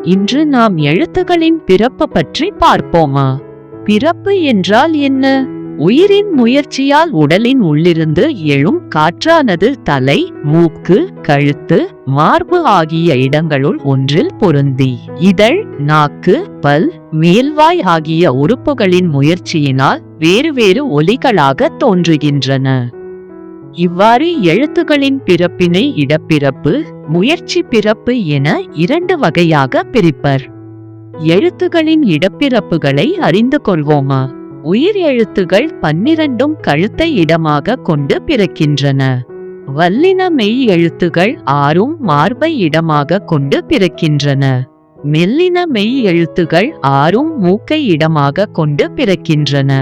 இன்று நாம் எழுத்துகளின் பிறப்பு பற்றி பார்ப்போமா? பிறப்பு என்றால் என்ன? உயிரின் முயற்சியால் உடலின் உள்ளிருந்து எழும் காற்றானது தலை, மூக்கு, கழுத்து, மார்பு ஆகிய இடங்களுள் ஒன்றில் பொருந்தி இதழ், நாக்கு, பல், மேல்வாய் ஆகிய உறுப்புகளின் முயற்சியினால் வேறு வேறு ஒலிகளாக தோன்றுகின்றன. இவ்வாறு எழுத்துகளின் பிறப்பினை இடப்பிறப்பு, முயற்சி பிறப்பு என 2 வகையாக பிரிப்பர். எழுத்துகளின் இடப்பிறப்புகளை அறிந்து கொள்வோமா? உயிர் எழுத்துகள் 12ம் கழுத்தை இடமாக கொண்டு பிறக்கின்றன. வல்லின மெய் எழுத்துகள் 6ம் மார்பை இடமாக கொண்டு பிறக்கின்றன. மெல்லின மெய் எழுத்துகள் 6ம் மூக்கை இடமாக கொண்டு பிறக்கின்றன.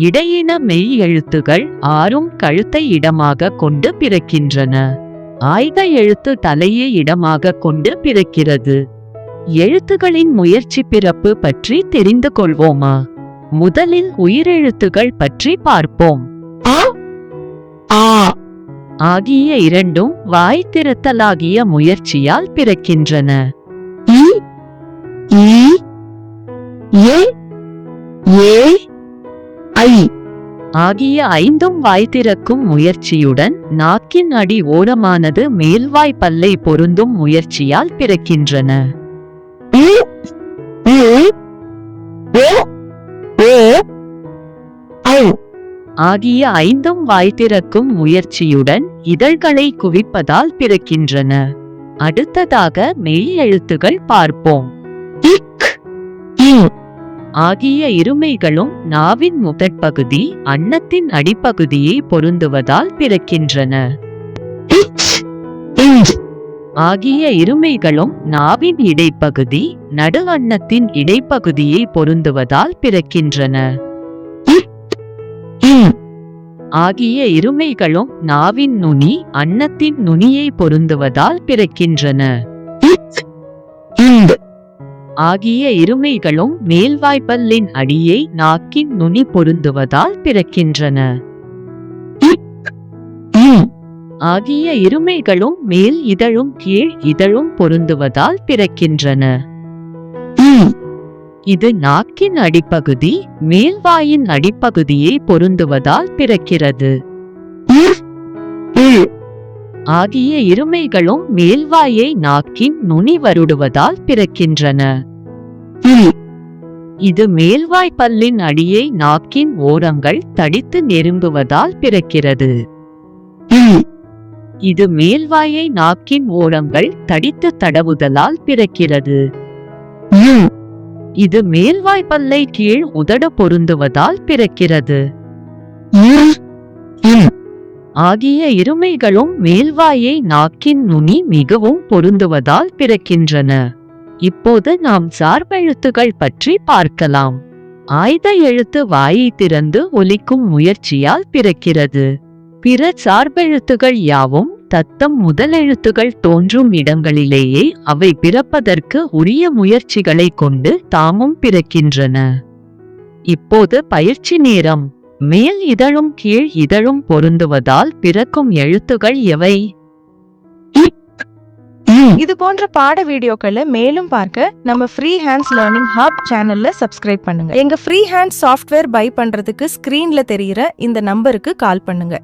இடையின மெய் எழுத்துகள் 6ம் கழுத்தை இடமாக கொண்டு பிறக்கின்றன. ஆய்த எழுத்து தலையை இடமாக கொண்டு பிறக்கிறது. எழுத்துகளின் முயற்சி பிறப்பு பற்றி தெரிந்து கொள்வோமா? முதலில் உயிரெழுத்துகள் பற்றி பார்ப்போம். அ, ஆ ஆகிய 2ம் வாய் திறத்தலாகிய முயற்சியால் பிறக்கின்றன. இ, ஈ, ஏ, ஏ, ஐ ஆகிய 5ம் வாய் திறக்கும் முயற்சியுடன் நாக்கின் அடி ஓரமானது மேல்வாய் பல்லை பொருந்தும் முயற்சியால் பிறக்கின்றன. ஆகிய 5ம் வாய் திறக்கும் முயற்சியுடன் இதழ்களை குவிப்பதால் பிறக்கின்றன. அடுத்ததாக மெய் எழுத்துகள் பார்ப்போம். இக், இங் ஆகிய இருமைகளும் நாவின் முதற்பகுதி, அன்னத்தின் அடிப்பகுதியை பொருந்துவதால் பிறக்கின்றன. இச், இஞ் ஆகிய இருமைகளும் நாவின் இடைப்பகுதி, நடு அன்னத்தின் இடைப்பகுதியை பொருந்துவதால் பிறக்கின்றன. இத், இன் ஆகிய இருமைகளும் நாவின் நுனி, அன்னத்தின் நுனியை பொருந்துவதால் பிறக்கின்றன. இத், இந்த் ஆகிய இருமைகளும் மேல்வாய்ப்பல்லின் அடியை நாக்கின் நுனி பொருந்துவதால் பிறக்கின்றன. இக், இம் ஆகிய இருமைகளும் மேல் இதழும் கீழ் இதழும் பொருந்துவதால் பிறக்கின்றன. இது நாக்கின் அடிப்பகுதி, மேல்வாயின் அடிப்பகுதியை பொருந்துவதால் பிறக்கிறது. ஆகிய இருமைகளும் மேல்வாயை நாக்கின் நுனி வருடுவதால் பிறக்கின்றன. இது மேல்வாய் பல்லின் அடியை நாக்கின் ஓரங்கள் தடித்து நெருங்குவதால் பிறக்கிறது. இது மேல்வாயை நாக்கின் ஓரங்கள் தடித்து தடவுதலால் பிறக்கிறது. இது மேல்வாய் பல்லை கீழ் உதட பொருந்துவதால் பிறக்கிறது. ஆகிய இருமைகளும் மேல்வாயை நாக்கின் நுனி மிகவும் பொருந்துவதால் பிறக்கின்றன. இப்போது நாம் சார்பெழுத்துகள் பற்றி பார்க்கலாம். ஆய்த எழுத்து வாயை திறந்து ஒலிக்கும் முயற்சியால் பிறக்கிறது. பிற சார்பெழுத்துகள் யாவும் தத்தம் முதலெழுத்துகள் தோன்றும் இடங்களிலேயே அவை பிறப்பதற்கு உரிய முயற்சிகளை கொண்டு தாமும் பிறக்கின்றன. இப்போது பயிற்சி நேரம். மேல் இதழும் கீழ் இதழும் பொருந்துவதால் பிறக்கும் எழுத்துகள் எவை? இது போன்ற பாட வீடியோக்களை மேலும் பார்க்க நம்ம ஃப்ரீ ஹேண்ட்ஸ் லேர்னிங் ஹப் சேனல்ல சப்ஸ்கிரைப் பண்ணுங்க. எங்க ஃப்ரீ ஹேண்ட்ஸ் சாஃப்ட்வேர் பை பண்றதுக்கு ஸ்கிரீன்ல தெரியுற இந்த நம்பருக்கு கால் பண்ணுங்க.